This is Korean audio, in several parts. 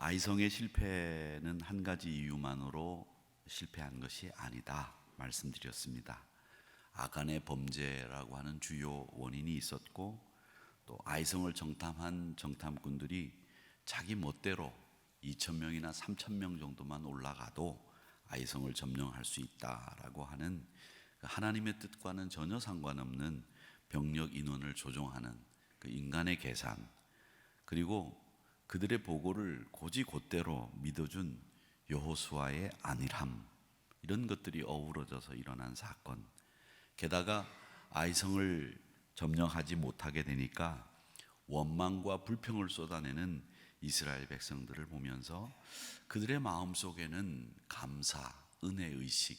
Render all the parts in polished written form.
아이성의 실패는 한 가지 이유만으로 실패한 것이 아니다 말씀드렸습니다. 아간의 범죄라고 하는 주요 원인이 있었고, 또 아이성을 정탐한 정탐꾼들이 자기 멋대로 2,000명이나 3,000명 정도만 올라가도 아이성을 점령할 수 있다라고 하는 하나님의 뜻과는 전혀 상관없는 병력 인원을 조종하는 그 인간의 계산, 그리고 그들의 보고를 곧이곧대로 믿어준 여호수아의 안일함, 이런 것들이 어우러져서 일어난 사건. 게다가 아이성을 점령하지 못하게 되니까 원망과 불평을 쏟아내는 이스라엘 백성들을 보면서 그들의 마음속에는 감사, 은혜의식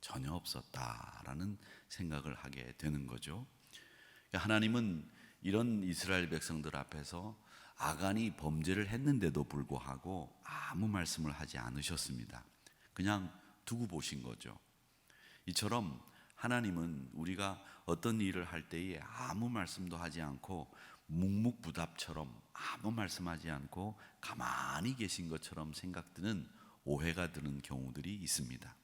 전혀 없었다라는 생각을 하게 되는 거죠. 하나님은 이런 이스라엘 백성들 앞에서 아간이 범죄를 했는데도 불구하고 아무 말씀을 하지 않으셨습니다. 그냥 두고 보신 거죠. 이처럼 하나님은 우리가 어떤 일을 할 때에 아무 말씀도 하지 않고 묵묵부답처럼 아무 말씀하지 않고 가만히 계신 것처럼 생각드는, 오해가 드는 경우들이 있습니다.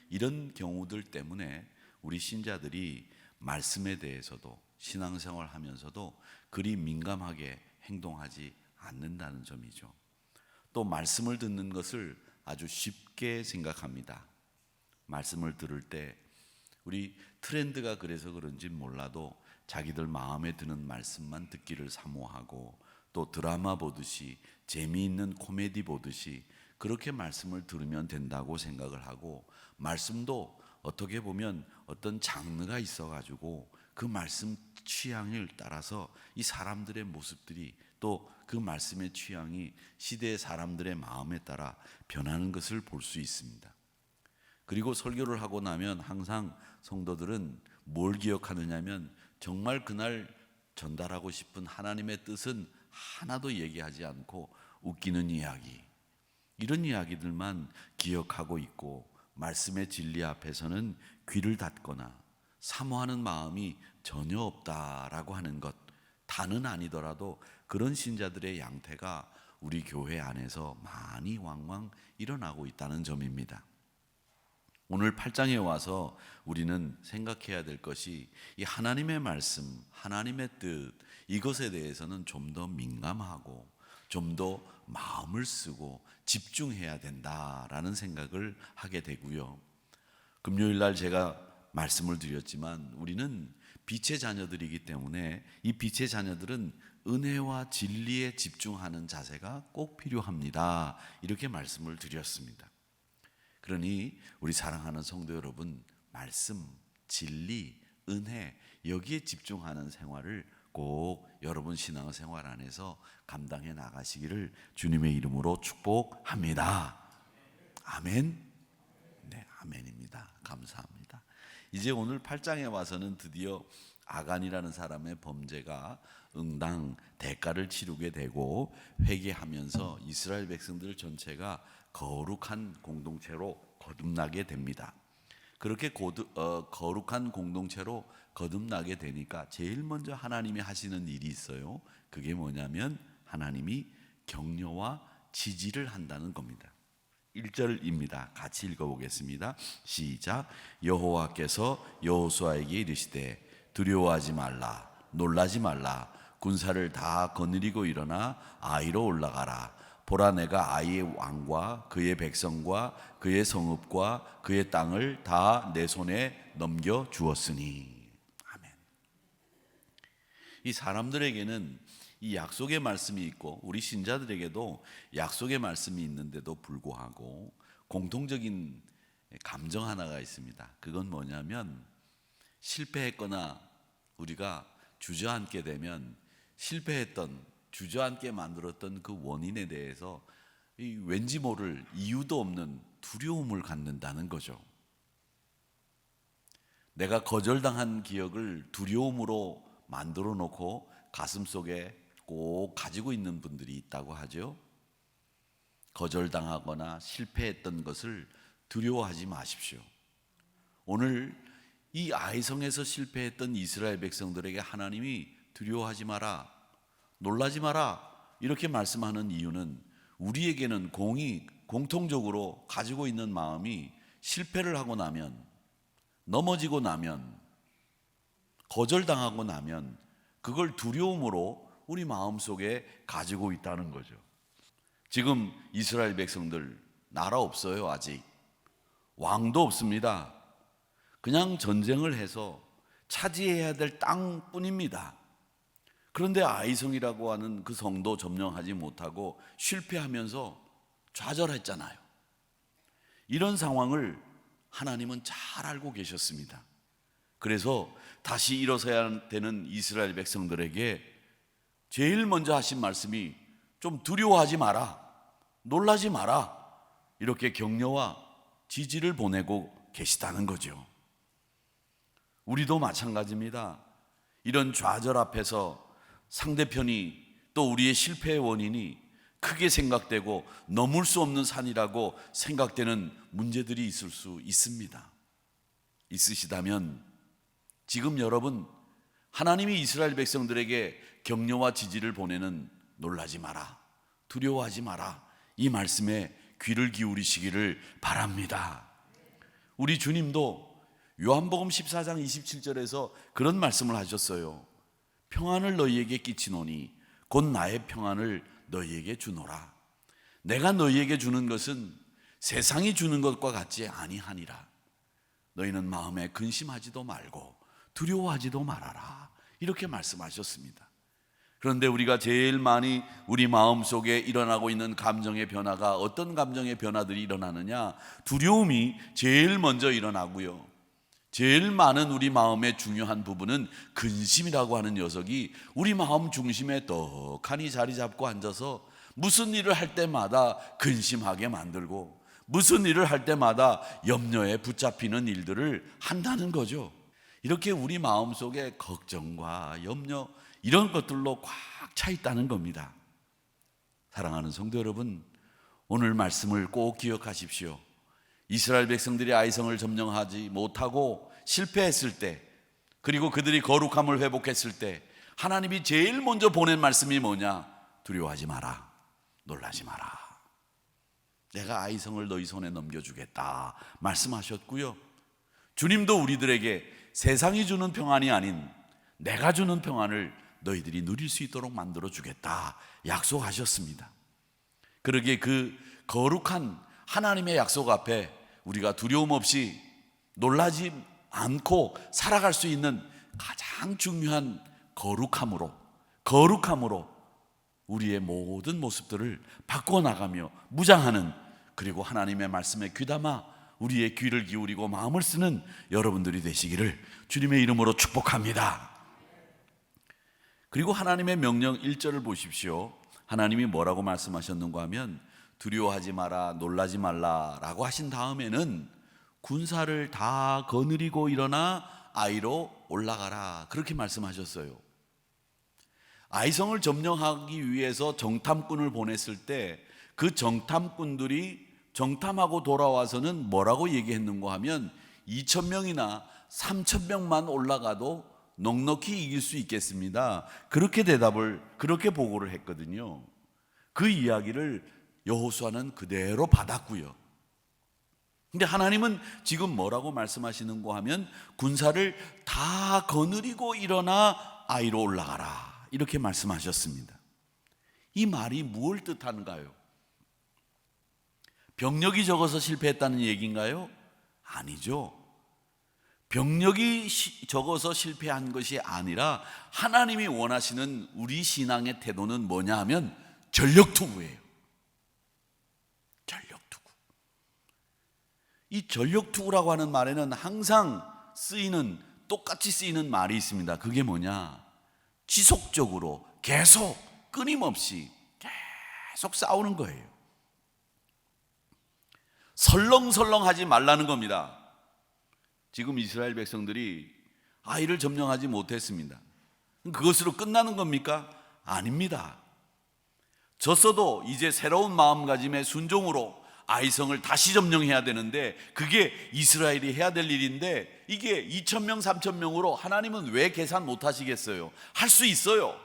이런 경우들 때문에 우리 신자들이 말씀에 대해서도 신앙생활 하면서도 그리 민감하게 행동하지 않는다는 점이죠. 또 말씀을 듣는 것을 아주 쉽게 생각합니다. 말씀을 들을 때 우리 트렌드가 그래서 그런지 몰라도 자기들 마음에 드는 말씀만 듣기를 사모하고, 또 드라마 보듯이, 재미있는 코미디 보듯이 그렇게 말씀을 들으면 된다고 생각을 하고, 말씀도 어떻게 보면 어떤 장르가 있어가지고 그 말씀 취향을 따라서 이 사람들의 모습들이, 또 그 말씀의 취향이 시대의 사람들의 마음에 따라 변하는 것을 볼 수 있습니다. 그리고 설교를 하고 나면 항상 성도들은 뭘 기억하느냐면, 정말 그날 전달하고 싶은 하나님의 뜻은 하나도 얘기하지 않고 웃기는 이야기, 이런 이야기들만 기억하고 있고, 말씀의 진리 앞에서는 귀를 닫거나 사모하는 마음이 전혀 없다라고 하는 것, 다는 아니더라도 그런 신자들의 양태가 우리 교회 안에서 많이 왕왕 일어나고 있다는 점입니다. 오늘 8장에 와서 우리는 생각해야 될 것이, 이 하나님의 말씀, 하나님의 뜻, 이것에 대해서는 좀 더 민감하고 좀 더 마음을 쓰고 집중해야 된다라는 생각을 하게 되고요. 금요일 날 제가 말씀을 드렸지만 우리는 빛의 자녀들이기 때문에 이 빛의 자녀들은 은혜와 진리에 집중하는 자세가 꼭 필요합니다, 이렇게 말씀을 드렸습니다. 그러니 우리 사랑하는 성도 여러분, 말씀, 진리, 은혜, 여기에 집중하는 생활을 꼭 여러분 신앙생활 안에서 감당해 나가시기를 주님의 이름으로 축복합니다. 아멘. 네, 아멘입니다. 감사합니다. 이제 오늘 8장에 와서는 드디어 아간이라는 사람의 범죄가 응당 대가를 치르게 되고, 회개하면서 이스라엘 백성들 전체가 거룩한 공동체로 거듭나게 됩니다. 그렇게 거룩한 공동체로 거듭나게 되니까 제일 먼저 하나님이 하시는 일이 있어요. 그게 뭐냐면 하나님이 격려와 지지를 한다는 겁니다. 1절입니다. 같이 읽어보겠습니다. 시작. 여호와께서 여호수아에게 이르시되 두려워하지 말라, 놀라지 말라. 군사를 다 거느리고 일어나 아이로 올라가라. 보라, 내가 아이의 왕과 그의 백성과 그의 성읍과 그의 땅을 다 내 손에 넘겨 주었으니. 아멘. 이 사람들에게는 이 약속의 말씀이 있고, 우리 신자들에게도 약속의 말씀이 있는데도 불구하고 공통적인 감정 하나가 있습니다. 그건 뭐냐면, 실패했거나 우리가 주저앉게 되면 주저앉게 만들었던 그 원인에 대해서 왠지 모를 이유도 없는 두려움을 갖는다는 거죠. 내가 거절당한 기억을 두려움으로 만들어 놓고 가슴속에 꼭 가지고 있는 분들이 있다고 하죠. 거절당하거나 실패했던 것을 두려워하지 마십시오. 오늘 이 아이성에서 실패했던 이스라엘 백성들에게 하나님이 두려워하지 마라, 놀라지 마라, 이렇게 말씀하는 이유는 우리에게는 공통적으로 가지고 있는 마음이 실패를 하고 나면, 넘어지고 나면, 거절당하고 나면 그걸 두려움으로 우리 마음속에 가지고 있다는 거죠. 지금 이스라엘 백성들 나라 없어요. 아직 왕도 없습니다. 그냥 전쟁을 해서 차지해야 될 땅뿐입니다. 그런데 아이성이라고 하는 그 성도 점령하지 못하고 실패하면서 좌절했잖아요. 이런 상황을 하나님은 잘 알고 계셨습니다. 그래서 다시 일어서야 되는 이스라엘 백성들에게 제일 먼저 하신 말씀이 좀 두려워하지 마라, 놀라지 마라, 이렇게 격려와 지지를 보내고 계시다는 거죠. 우리도 마찬가지입니다. 이런 좌절 앞에서 상대편이 또 우리의 실패의 원인이 크게 생각되고 넘을 수 없는 산이라고 생각되는 문제들이 있을 수 있습니다. 있으시다면 지금 여러분, 하나님이 이스라엘 백성들에게 격려와 지지를 보내는 놀라지 마라, 두려워하지 마라, 이 말씀에 귀를 기울이시기를 바랍니다. 우리 주님도 요한복음 14장 27절에서 그런 말씀을 하셨어요. 평안을 너희에게 끼치노니 곧 나의 평안을 너희에게 주노라. 내가 너희에게 주는 것은 세상이 주는 것과 같지 아니하니라. 너희는 마음에 근심하지도 말고 두려워하지도 말아라, 이렇게 말씀하셨습니다. 그런데 우리가 제일 많이 우리 마음속에 일어나고 있는 감정의 변화가 어떤 감정의 변화들이 일어나느냐? 두려움이 제일 먼저 일어나고요, 제일 많은 우리 마음의 중요한 부분은 근심이라고 하는 녀석이 우리 마음 중심에 떡하니 자리 잡고 앉아서 무슨 일을 할 때마다 근심하게 만들고 무슨 일을 할 때마다 염려에 붙잡히는 일들을 한다는 거죠. 이렇게 우리 마음속에 걱정과 염려, 이런 것들로 꽉 차 있다는 겁니다. 사랑하는 성도 여러분, 오늘 말씀을 꼭 기억하십시오. 이스라엘 백성들이 아이성을 점령하지 못하고 실패했을 때, 그리고 그들이 거룩함을 회복했을 때 하나님이 제일 먼저 보낸 말씀이 뭐냐? 두려워하지 마라, 놀라지 마라. 내가 아이성을 너희 손에 넘겨주겠다 말씀하셨고요, 주님도 우리들에게 세상이 주는 평안이 아닌 내가 주는 평안을 너희들이 누릴 수 있도록 만들어주겠다 약속하셨습니다. 그러기에 그 거룩한 하나님의 약속 앞에 우리가 두려움 없이 놀라지 않고 살아갈 수 있는 가장 중요한 거룩함으로 우리의 모든 모습들을 바꿔나가며 무장하는, 그리고 하나님의 말씀에 귀담아 우리의 귀를 기울이고 마음을 쓰는 여러분들이 되시기를 주님의 이름으로 축복합니다. 그리고 하나님의 명령 1절을 보십시오. 하나님이 뭐라고 말씀하셨는가 하면 두려워하지 마라, 놀라지 말라라고 하신 다음에는 군사를 다 거느리고 일어나 아이로 올라가라, 그렇게 말씀하셨어요. 아이성을 점령하기 위해서 정탐꾼을 보냈을 때 그 정탐꾼들이 정탐하고 돌아와서는 뭐라고 얘기했는가 하면 2,000명이나 3,000명만 올라가도 넉넉히 이길 수 있겠습니다, 그렇게 그렇게 보고를 했거든요. 그 이야기를 여호수아는 그대로 받았고요. 근데 하나님은 지금 뭐라고 말씀하시는가 하면 군사를 다 거느리고 일어나 아이로 올라가라, 이렇게 말씀하셨습니다. 이 말이 무엇을 뜻하는가요? 병력이 적어서 실패했다는 얘기인가요? 아니죠. 병력이 적어서 실패한 것이 아니라 하나님이 원하시는 우리 신앙의 태도는 뭐냐 하면 전력투구예요. 전력투구. 이 전력투구라고 하는 말에는 항상 똑같이 쓰이는 말이 있습니다. 그게 뭐냐? 지속적으로 계속 끊임없이 계속 싸우는 거예요. 설렁설렁하지 말라는 겁니다. 지금 이스라엘 백성들이 아이를 점령하지 못했습니다. 그것으로 끝나는 겁니까? 아닙니다. 졌어도 이제 새로운 마음가짐의 순종으로 아이성을 다시 점령해야 되는데, 그게 이스라엘이 해야 될 일인데, 이게 2,000명 3,000명으로 하나님은 왜 계산 못 하시겠어요? 할 수 있어요.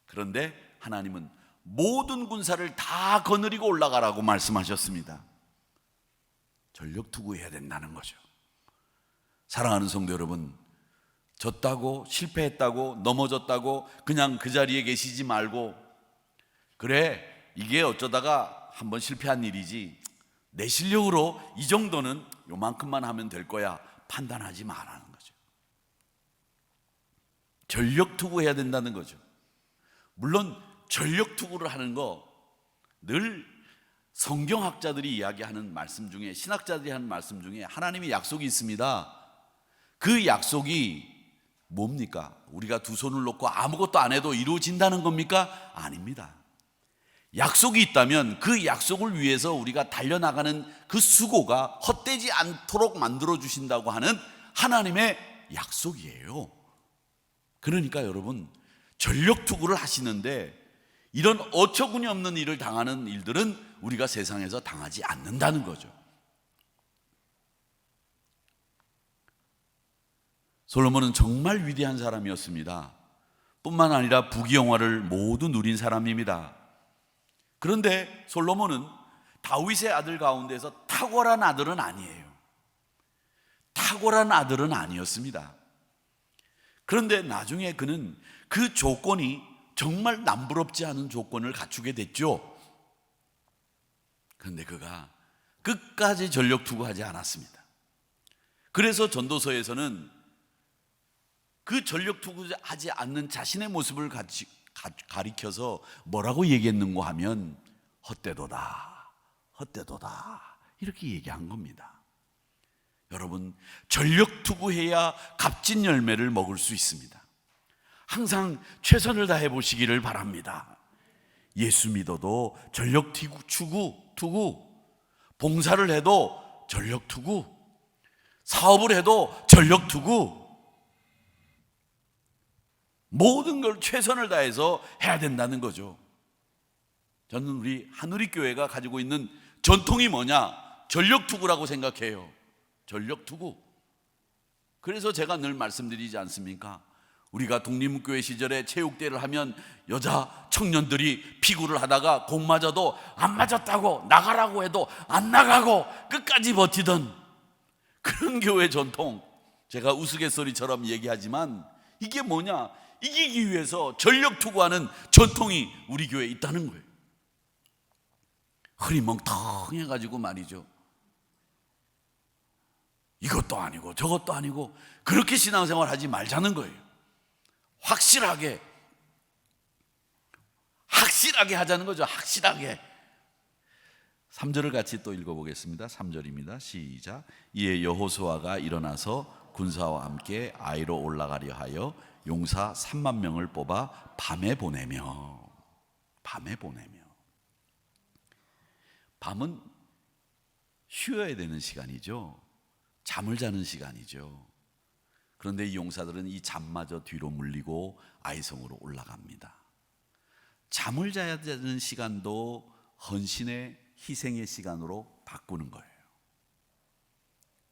그런데 하나님은 모든 군사를 다 거느리고 올라가라고 말씀하셨습니다. 전력투구해야 된다는 거죠. 사랑하는 성도 여러분, 졌다고, 실패했다고, 넘어졌다고 그냥 그 자리에 계시지 말고, 그래, 이게 어쩌다가 한번 실패한 일이지, 내 실력으로 이 정도는 요만큼만 하면 될 거야, 판단하지 말라는 거죠. 전력투구해야 된다는 거죠. 물론 전력투구를 하는 거 늘 성경학자들이 이야기하는 말씀 중에, 신학자들이 하는 말씀 중에 하나님의 약속이 있습니다. 그 약속이 뭡니까? 우리가 두 손을 놓고 아무것도 안 해도 이루어진다는 겁니까? 아닙니다. 약속이 있다면 그 약속을 위해서 우리가 달려나가는 그 수고가 헛되지 않도록 만들어 주신다고 하는 하나님의 약속이에요. 그러니까 여러분, 전력투구를 하시는데 이런 어처구니 없는 일을 당하는 일들은 우리가 세상에서 당하지 않는다는 거죠. 솔로몬은 정말 위대한 사람이었습니다. 뿐만 아니라 부귀영화를 모두 누린 사람입니다. 그런데 솔로몬은 다윗의 아들 가운데서 탁월한 아들은 아니에요. 탁월한 아들은 아니었습니다. 그런데 나중에 그는 그 조건이 정말 남부럽지 않은 조건을 갖추게 됐죠. 그런데 그가 끝까지 전력투구하지 않았습니다. 그래서 전도서에서는 그 전력투구하지 않는 자신의 모습을 가리켜서 뭐라고 얘기했는가 하면 헛되도다, 헛되도다, 이렇게 얘기한 겁니다. 여러분, 전력투구해야 값진 열매를 먹을 수 있습니다. 항상 최선을 다해 보시기를 바랍니다. 예수 믿어도 전력투구, 봉사를 해도 전력투구, 사업을 해도 전력투구, 모든 걸 최선을 다해서 해야 된다는 거죠. 저는 우리 한우리교회가 가지고 있는 전통이 뭐냐? 전력투구라고 생각해요. 전력투구. 그래서 제가 늘 말씀드리지 않습니까? 우리가 독립교회 시절에 체육대회를 하면 여자 청년들이 피구를 하다가 공 맞아도 안 맞았다고 나가라고 해도 안 나가고 끝까지 버티던 그런 교회 전통, 제가 우스갯소리처럼 얘기하지만 이게 뭐냐? 이기기 위해서 전력투구하는 전통이 우리 교회에 있다는 거예요. 흐리멍텅해가지고 말이죠, 이것도 아니고 저것도 아니고 그렇게 신앙생활 하지 말자는 거예요. 확실하게 하자는 거죠. 확실하게. 3절을 같이 또 읽어보겠습니다. 3절입니다. 시작. 이에 여호수아가 일어나서 군사와 함께 아이로 올라가려 하여 용사 3만 명을 뽑아 밤에 보내며. 밤은 쉬어야 되는 시간이죠. 잠을 자는 시간이죠. 그런데 이 용사들은 이 잠마저 뒤로 물리고 아이성으로 올라갑니다. 잠을 자야 되는 시간도 헌신의 희생의 시간으로 바꾸는 거예요.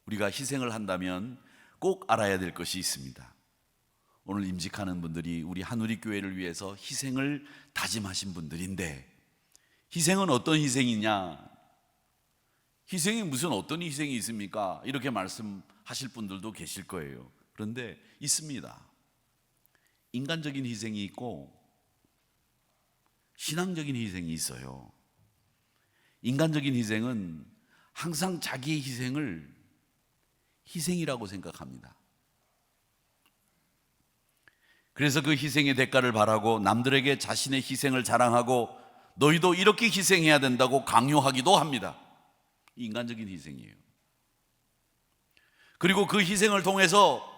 우리가 희생을 한다면 꼭 알아야 될 것이 있습니다. 오늘 임직하는 분들이 우리 한우리교회를 위해서 희생을 다짐하신 분들인데, 희생은 어떤 희생이냐? 희생이 무슨 어떤 희생이 있습니까? 이렇게 말씀하실 분들도 계실 거예요. 그런데 있습니다. 인간적인 희생이 있고 신앙적인 희생이 있어요. 인간적인 희생은 항상 자기의 희생을 희생이라고 생각합니다. 그래서 그 희생의 대가를 바라고 남들에게 자신의 희생을 자랑하고 너희도 이렇게 희생해야 된다고 강요하기도 합니다. 인간적인 희생이에요. 그리고 그 희생을 통해서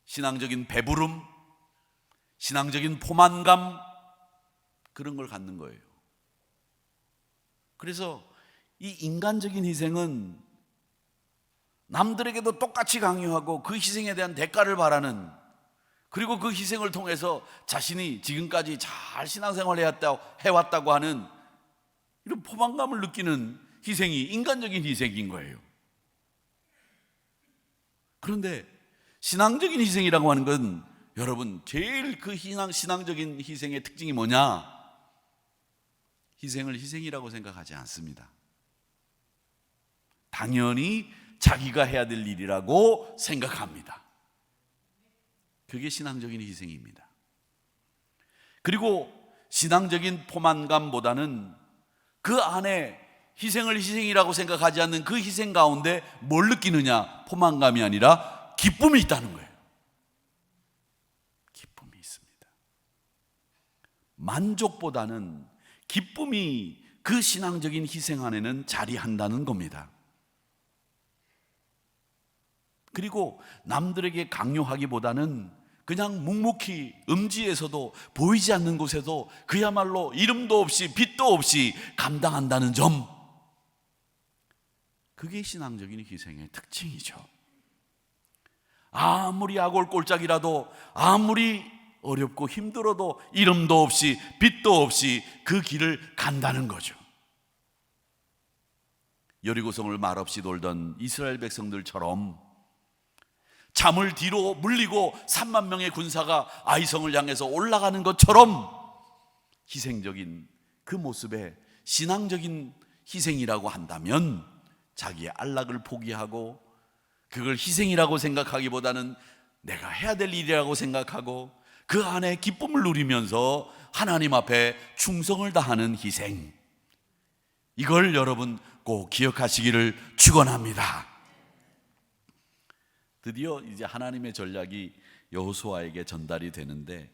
신앙적인 배부름, 신앙적인 포만감, 그런 걸 갖는 거예요. 그래서 이 인간적인 희생은 남들에게도 똑같이 강요하고 그 희생에 대한 대가를 바라는, 그리고 그 희생을 통해서 자신이 지금까지 잘 신앙생활을 해왔다고 하는 이런 포만감을 느끼는 희생이 인간적인 희생인 거예요. 그런데 신앙적인 희생이라고 하는 건, 여러분, 제일 그 신앙적인 희생의 특징이 뭐냐? 희생을 희생이라고 생각하지 않습니다. 당연히 자기가 해야 될 일이라고 생각합니다. 그게 신앙적인 희생입니다. 그리고 신앙적인 포만감보다는 그 안에 희생을 희생이라고 생각하지 않는 그 희생 가운데 뭘 느끼느냐? 포만감이 아니라 기쁨이 있다는 거예요. 기쁨이 있습니다. 만족보다는 기쁨이 그 신앙적인 희생 안에는 자리한다는 겁니다. 그리고 남들에게 강요하기보다는 그냥 묵묵히 음지에서도 보이지 않는 곳에도 그야말로 이름도 없이 빛도 없이 감당한다는 점, 그게 신앙적인 희생의 특징이죠. 아무리 아골골짝이라도, 아무리 어렵고 힘들어도 이름도 없이 빛도 없이 그 길을 간다는 거죠. 여리고성을 말없이 돌던 이스라엘 백성들처럼 잠을 뒤로 물리고 3만 명의 군사가 아이성을 향해서 올라가는 것처럼 희생적인 그 모습에 신앙적인 희생이라고 한다면 자기의 안락을 포기하고 그걸 희생이라고 생각하기보다는 내가 해야 될 일이라고 생각하고 그 안에 기쁨을 누리면서 하나님 앞에 충성을 다하는 희생, 이걸 여러분 꼭 기억하시기를 축원합니다. 드디어 이제 하나님의 전략이 여호수아에게 전달이 되는데,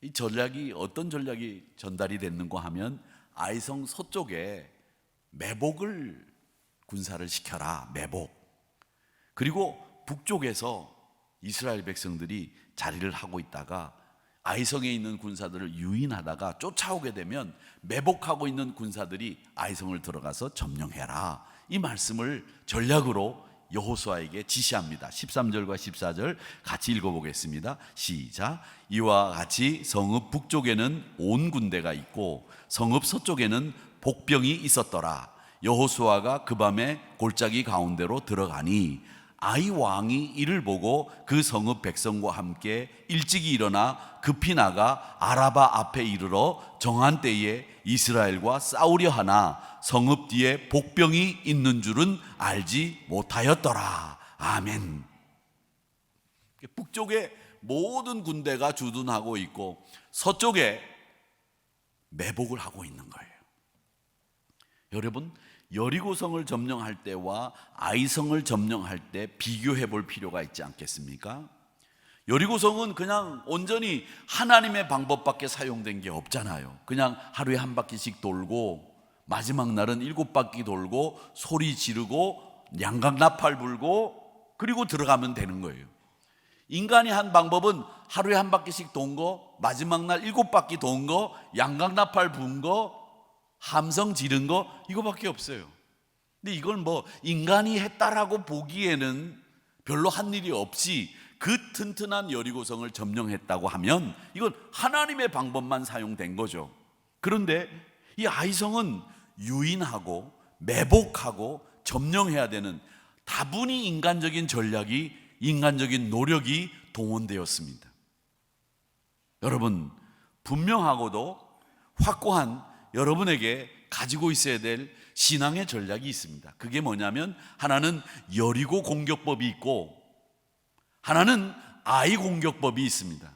이 전략이 어떤 전략이 전달이 됐는가 하면 아이성 서쪽에 매복을 군사를 시켜라. 매복. 그리고 북쪽에서 이스라엘 백성들이 자리를 하고 있다가 아이성에 있는 군사들을 유인하다가 쫓아오게 되면 매복하고 있는 군사들이 아이성을 들어가서 점령해라. 이 말씀을 전략으로 여호수아에게 지시합니다. 13절과 14절 같이 읽어보겠습니다. 시작. 이와 같이 성읍 북쪽에는 온 군대가 있고 성읍 서쪽에는 복병이 있었더라. 여호수아가 그 밤에 골짜기 가운데로 들어가니 아이 왕이 이를 보고 그 성읍 백성과 함께 일찍이 일어나 급히 나가 아라바 앞에 이르러 정한 때에 이스라엘과 싸우려 하나 성읍 뒤에 복병이 있는 줄은 알지 못하였더라. 아멘. 북쪽에 모든 군대가 주둔하고 있고 서쪽에 매복을 하고 있는 거예요. 여러분, 여리고성을 점령할 때와 아이성을 점령할 때 비교해 볼 필요가 있지 않겠습니까? 여리고성은 그냥 온전히 하나님의 방법밖에 사용된 게 없잖아요. 그냥 하루에 한 바퀴씩 돌고 마지막 날은 7바퀴 돌고 소리 지르고 양각나팔 불고 그리고 들어가면 되는 거예요. 인간이 한 방법은 하루에 한 바퀴씩 돈 거, 마지막 날 7바퀴 돈 거, 양각나팔 분 거, 함성 지른 거, 이거밖에 없어요. 근데 이걸 뭐 인간이 했다라고 보기에는 별로 한 일이 없이 그 튼튼한 여리고성을 점령했다고 하면 이건 하나님의 방법만 사용된 거죠. 그런데 이 아이성은 유인하고 매복하고 점령해야 되는 다분히 인간적인 전략이, 인간적인 노력이 동원되었습니다. 여러분, 분명하고도 확고한 여러분에게 가지고 있어야 될 신앙의 전략이 있습니다. 그게 뭐냐면 하나는 여리고 공격법이 있고 하나는 아이 공격법이 있습니다.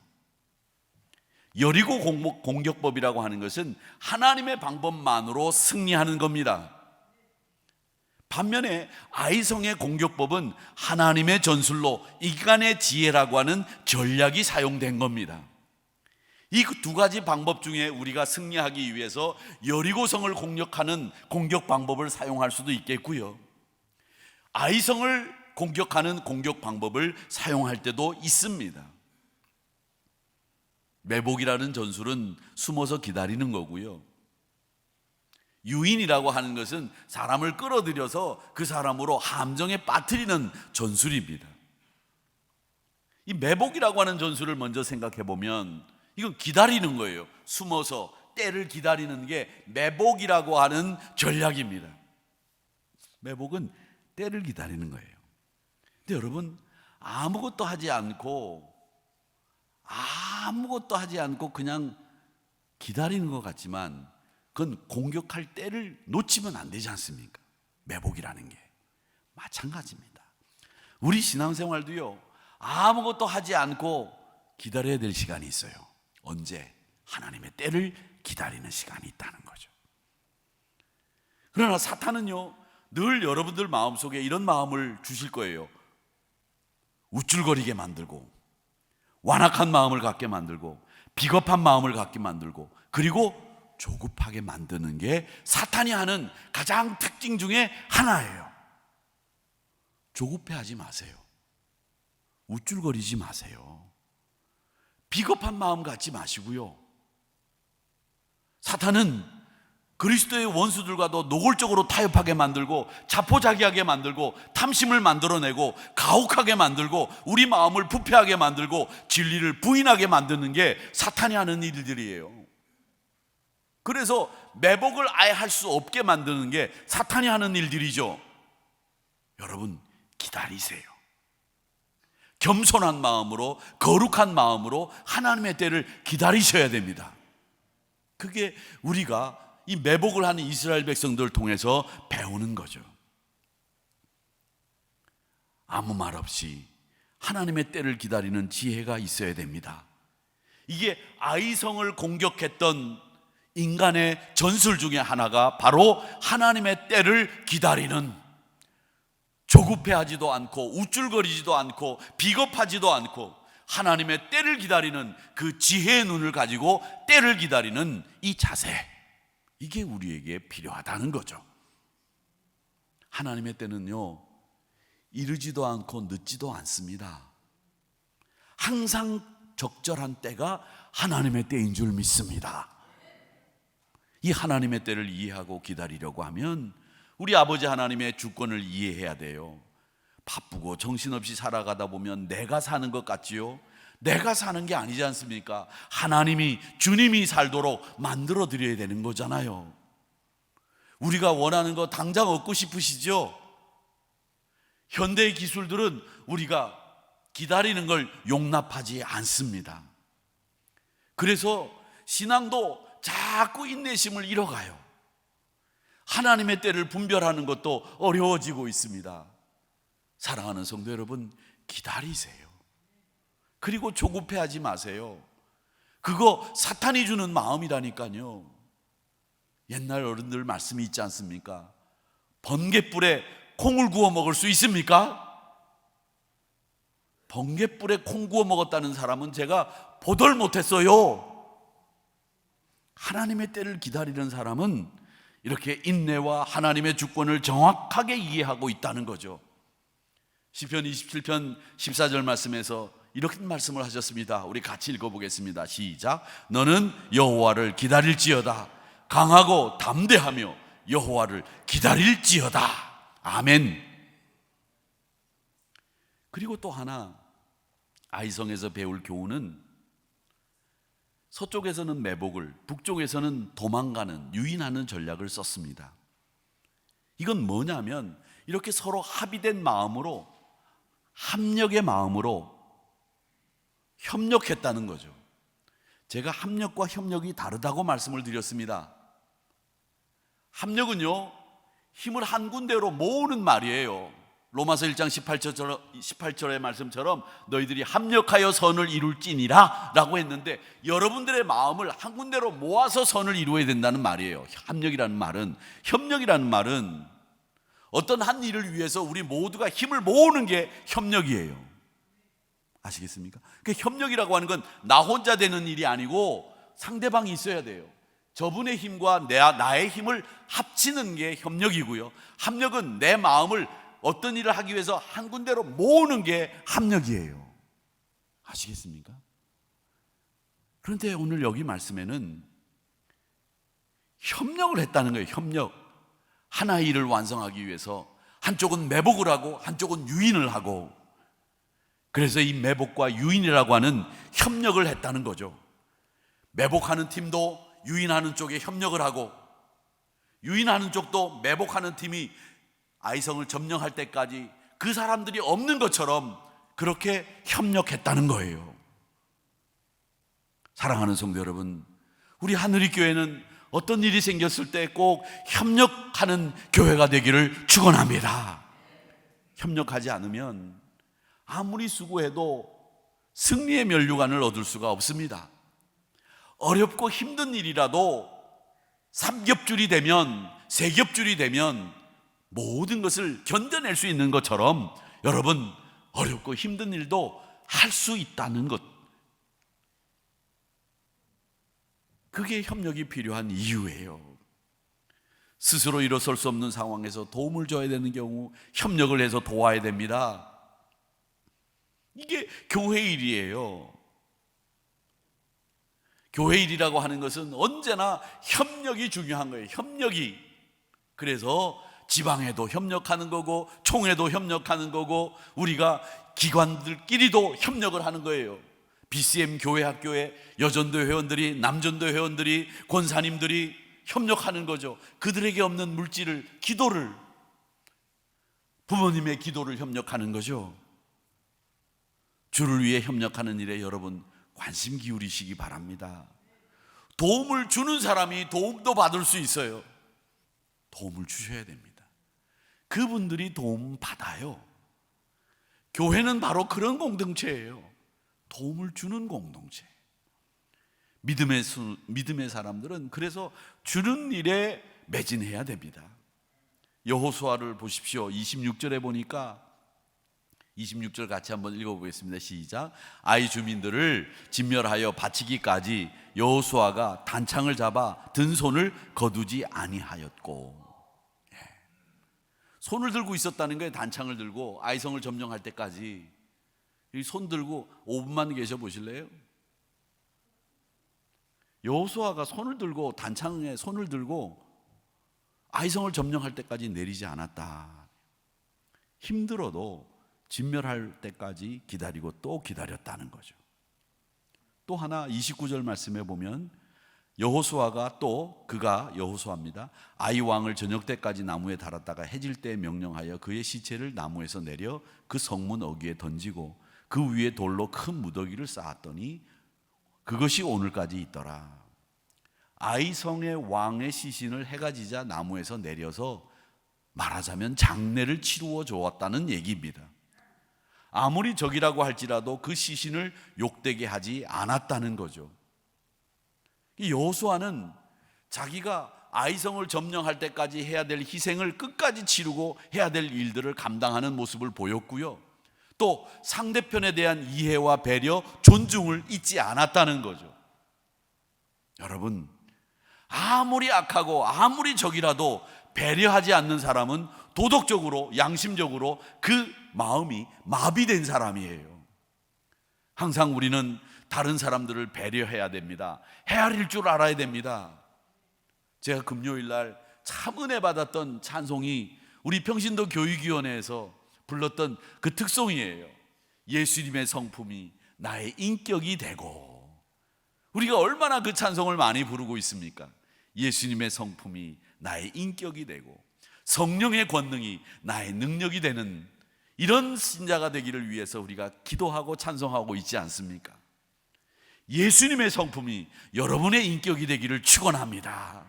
여리고 공격법이라고 하는 것은 하나님의 방법만으로 승리하는 겁니다. 반면에 아이성의 공격법은 하나님의 전술로 인간의 지혜라고 하는 전략이 사용된 겁니다. 이 두 가지 방법 중에 우리가 승리하기 위해서 여리고성을 공격하는 공격 방법을 사용할 수도 있겠고요, 아이성을 공격하는 공격 방법을 사용할 때도 있습니다. 매복이라는 전술은 숨어서 기다리는 거고요, 유인이라고 하는 것은 사람을 끌어들여서 그 사람으로 함정에 빠뜨리는 전술입니다. 이 매복이라고 하는 전술을 먼저 생각해 보면 이건 기다리는 거예요. 숨어서 때를 기다리는 게 매복이라고 하는 전략입니다. 매복은 때를 기다리는 거예요. 근데 여러분, 아무것도 하지 않고 그냥 기다리는 것 같지만 그건 공격할 때를 놓치면 안 되지 않습니까? 매복이라는 게 마찬가지입니다. 우리 신앙생활도요, 아무것도 하지 않고 기다려야 될 시간이 있어요. 언제? 하나님의 때를 기다리는 시간이 있다는 거죠. 그러나 사탄은요, 늘 여러분들 마음속에 이런 마음을 주실 거예요. 우쭐거리게 만들고, 완악한 마음을 갖게 만들고, 비겁한 마음을 갖게 만들고, 그리고 조급하게 만드는 게 사탄이 하는 가장 특징 중에 하나예요. 조급해하지 마세요. 우쭐거리지 마세요. 비겁한 마음 갖지 마시고요. 사탄은 그리스도의 원수들과도 노골적으로 타협하게 만들고, 자포자기하게 만들고, 탐심을 만들어내고, 가혹하게 만들고, 우리 마음을 부패하게 만들고, 진리를 부인하게 만드는 게 사탄이 하는 일들이에요. 그래서 매복을 아예 할 수 없게 만드는 게 사탄이 하는 일들이죠. 여러분, 기다리세요. 겸손한 마음으로, 거룩한 마음으로 하나님의 때를 기다리셔야 됩니다. 그게 우리가 이 매복을 하는 이스라엘 백성들을 통해서 배우는 거죠. 아무 말 없이 하나님의 때를 기다리는 지혜가 있어야 됩니다. 이게 아이성을 공격했던 인간의 전술 중에 하나가 바로 하나님의 때를 기다리는, 조급해하지도 않고 우쭐거리지도 않고 비겁하지도 않고 하나님의 때를 기다리는 그 지혜의 눈을 가지고 때를 기다리는 이 자세, 이게 우리에게 필요하다는 거죠. 하나님의 때는요, 이르지도 않고 늦지도 않습니다. 항상 적절한 때가 하나님의 때인 줄 믿습니다. 이 하나님의 때를 이해하고 기다리려고 하면 우리 아버지 하나님의 주권을 이해해야 돼요. 바쁘고 정신없이 살아가다 보면 내가 사는 것 같지요? 내가 사는 게 아니지 않습니까? 하나님이, 주님이 살도록 만들어 드려야 되는 거잖아요. 우리가 원하는 거 당장 얻고 싶으시죠? 현대의 기술들은 우리가 기다리는 걸 용납하지 않습니다. 그래서 신앙도 자꾸 인내심을 잃어가요. 하나님의 때를 분별하는 것도 어려워지고 있습니다. 사랑하는 성도 여러분, 기다리세요. 그리고 조급해하지 마세요. 그거 사탄이 주는 마음이라니까요. 옛날 어른들 말씀이 있지 않습니까? 번갯불에 콩을 구워 먹을 수 있습니까? 번갯불에 콩 구워 먹었다는 사람은 제가 보들 못했어요. 하나님의 때를 기다리는 사람은 이렇게 인내와 하나님의 주권을 정확하게 이해하고 있다는 거죠. 시편 27편 14절 말씀에서 이렇게 말씀을 하셨습니다. 우리 같이 읽어보겠습니다. 시작. 너는 여호와를 기다릴지어다. 강하고 담대하며 여호와를 기다릴지어다. 아멘. 그리고 또 하나, 아이성에서 배울 교훈은 서쪽에서는 매복을, 북쪽에서는 도망가는, 유인하는 전략을 썼습니다. 이건 뭐냐면 이렇게 서로 합의된 마음으로, 합력의 마음으로 협력했다는 거죠. 제가 합력과 협력이 다르다고 말씀을 드렸습니다. 합력은요, 힘을 한 군데로 모으는 말이에요. 로마서 1장 18절의 말씀처럼 너희들이 합력하여 선을 이룰지니라 라고 했는데, 여러분들의 마음을 한 군데로 모아서 선을 이루어야 된다는 말이에요. 합력이라는 말은, 협력이라는 말은 어떤 한 일을 위해서 우리 모두가 힘을 모으는 게 협력이에요. 아시겠습니까? 그 협력이라고 하는 건 나 혼자 되는 일이 아니고 상대방이 있어야 돼요. 저분의 힘과 나의 힘을 합치는 게 협력이고요, 합력은 내 마음을 어떤 일을 하기 위해서 한 군데로 모으는 게 합력이에요. 아시겠습니까? 그런데 오늘 여기 말씀에는 협력을 했다는 거예요. 협력. 하나의 일을 완성하기 위해서 한쪽은 매복을 하고 한쪽은 유인을 하고, 그래서 이 매복과 유인이라고 하는 협력을 했다는 거죠. 매복하는 팀도 유인하는 쪽에 협력을 하고, 유인하는 쪽도 매복하는 팀이 아이성을 점령할 때까지 그 사람들이 없는 것처럼 그렇게 협력했다는 거예요. 사랑하는 성도 여러분, 우리 하늘의 교회는 어떤 일이 생겼을 때 꼭 협력하는 교회가 되기를 축원합니다. 협력하지 않으면 아무리 수고해도 승리의 면류관을 얻을 수가 없습니다. 어렵고 힘든 일이라도 삼겹줄이 되면, 세겹줄이 되면 모든 것을 견뎌낼 수 있는 것처럼 여러분, 어렵고 힘든 일도 할 수 있다는 것, 그게 협력이 필요한 이유예요. 스스로 일어설 수 없는 상황에서 도움을 줘야 되는 경우 협력을 해서 도와야 됩니다. 이게 교회 일이에요. 교회 일이라고 하는 것은 언제나 협력이 중요한 거예요. 협력이. 그래서 지방에도 협력하는 거고, 총회도 협력하는 거고, 우리가 기관들끼리도 협력을 하는 거예요. BCM 교회 학교에 여전도 회원들이, 남전도 회원들이, 권사님들이 협력하는 거죠. 그들에게 없는 물질을, 기도를, 부모님의 기도를 협력하는 거죠. 주를 위해 협력하는 일에 여러분 관심 기울이시기 바랍니다. 도움을 주는 사람이 도움도 받을 수 있어요. 도움을 주셔야 됩니다. 그분들이 도움 받아요. 교회는 바로 그런 공동체예요. 도움을 주는 공동체. 믿음의 사람들은 그래서 주는 일에 매진해야 됩니다. 여호수아를 보십시오. 26절에 보니까, 26절 같이 한번 읽어보겠습니다. 시작. 아이 주민들을 진멸하여 바치기까지 여호수아가 단창을 잡아 든 손을 거두지 아니하였고. 손을 들고 있었다는 거예요. 단창을 들고 아이성을 점령할 때까지. 손 들고 5분만 계셔 보실래요? 여호수아가 손을 들고, 단창에 손을 들고 아이성을 점령할 때까지 내리지 않았다. 힘들어도 진멸할 때까지 기다리고 또 기다렸다는 거죠. 또 하나 29절 말씀에 보면 여호수아가 또, 그가 여호수아입니다, 아이 왕을 저녁 때까지 나무에 달았다가 해질 때 명령하여 그의 시체를 나무에서 내려 그 성문 어귀에 던지고 그 위에 돌로 큰 무더기를 쌓았더니 그것이 오늘까지 있더라. 아이성의 왕의 시신을 해가 지자 나무에서 내려서 말하자면 장례를 치루어 주었다는 얘기입니다. 아무리 적이라고 할지라도 그 시신을 욕되게 하지 않았다는 거죠. 여호수아는 자기가 아이성을 점령할 때까지 해야 될 희생을 끝까지 치르고 해야 될 일들을 감당하는 모습을 보였고요. 또 상대편에 대한 이해와 배려, 존중을 잊지 않았다는 거죠. 여러분, 아무리 악하고 아무리 적이라도 배려하지 않는 사람은 도덕적으로, 양심적으로 그 마음이 마비된 사람이에요. 항상 우리는 다른 사람들을 배려해야 됩니다. 헤아릴 줄 알아야 됩니다. 제가 금요일 날 참 은혜 받았던 찬송이 우리 평신도 교육위원회에서 불렀던 그 특송이에요. 예수님의 성품이 나의 인격이 되고. 우리가 얼마나 그 찬송을 많이 부르고 있습니까? 예수님의 성품이 나의 인격이 되고 성령의 권능이 나의 능력이 되는 이런 신자가 되기를 위해서 우리가 기도하고 찬송하고 있지 않습니까? 예수님의 성품이 여러분의 인격이 되기를 축원합니다.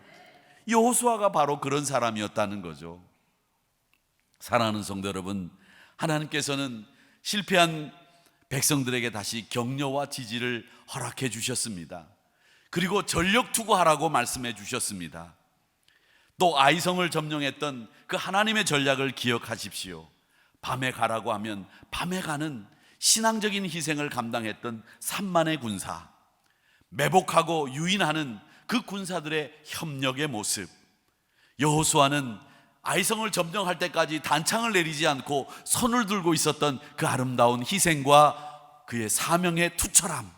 여호수아가 바로 그런 사람이었다는 거죠. 사랑하는 성도 여러분, 하나님께서는 실패한 백성들에게 다시 격려와 지지를 허락해 주셨습니다. 그리고 전력 투구하라고 말씀해 주셨습니다. 또 아이성을 점령했던 그 하나님의 전략을 기억하십시오. 밤에 가라고 하면 밤에 가는 신앙적인 희생을 감당했던 3만의 군사, 매복하고 유인하는 그 군사들의 협력의 모습. 여호수아는 아이성을 점령할 때까지 단창을 내리지 않고 손을 들고 있었던 그 아름다운 희생과 그의 사명의 투철함,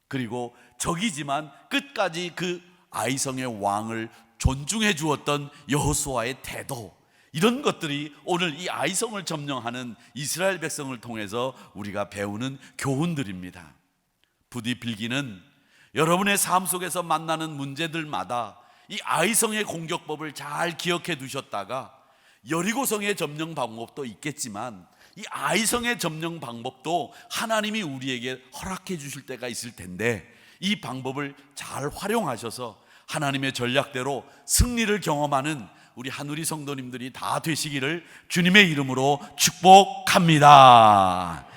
그리고 적이지만 끝까지 그 아이성의 왕을 존중해 주었던 여호수아의 태도, 이런 것들이 오늘 이 아이성을 점령하는 이스라엘 백성을 통해서 우리가 배우는 교훈들입니다. 부디 빌기는 여러분의 삶 속에서 만나는 문제들마다 이 아이성의 공격법을 잘 기억해 두셨다가, 여리고성의 점령 방법도 있겠지만 이 아이성의 점령 방법도 하나님이 우리에게 허락해 주실 때가 있을 텐데 이 방법을 잘 활용하셔서 하나님의 전략대로 승리를 경험하는 우리 한우리 성도님들이 다 되시기를 주님의 이름으로 축복합니다.